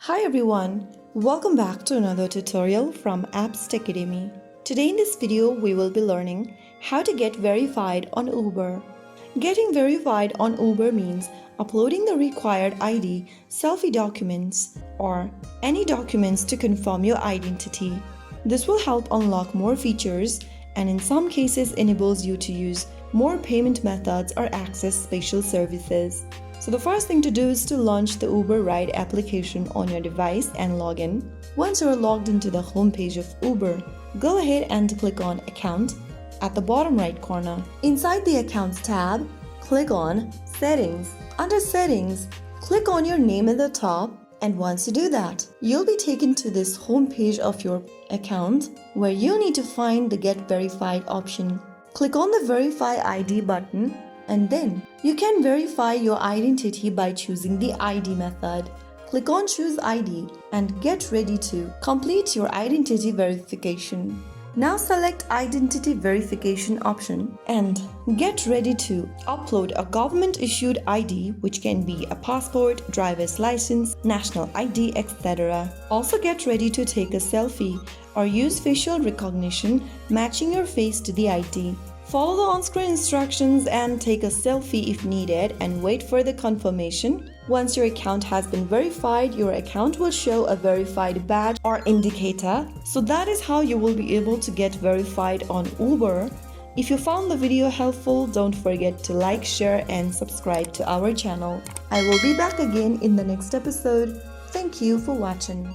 Hi everyone, welcome back to another tutorial from Apps Techademy. Today in this video we will be learning how to get verified on Uber. Getting verified on Uber means uploading the required ID, selfie documents, or any documents to confirm your identity. This will help unlock more features and in some cases enables you to use more payment methods or access special services. So the first thing to do is to launch the Uber Ride application on your device and log in. Once you're logged into the homepage of Uber, go ahead and click on Account at the bottom right corner. Inside the Accounts tab, click on Settings. Under Settings, click on your name at the top, and once you do that, you'll be taken to this homepage of your account where you need to find the Get Verified option. Click on the Verify ID button and then you can verify your identity by choosing the ID method. Click on Choose ID and get ready to complete your identity verification. Now select Identity Verification option and get ready to upload a government-issued ID, which can be a passport, driver's license, national ID, etc. Also get ready to take a selfie or use facial recognition matching your face to the ID. Follow the on-screen instructions and take a selfie if needed and wait for the confirmation. Once your account has been verified, your account will show a verified badge or indicator. So that is how you will be able to get verified on Uber. If you found the video helpful, don't forget to like, share and subscribe to our channel. I will be back again in the next episode. Thank you for watching.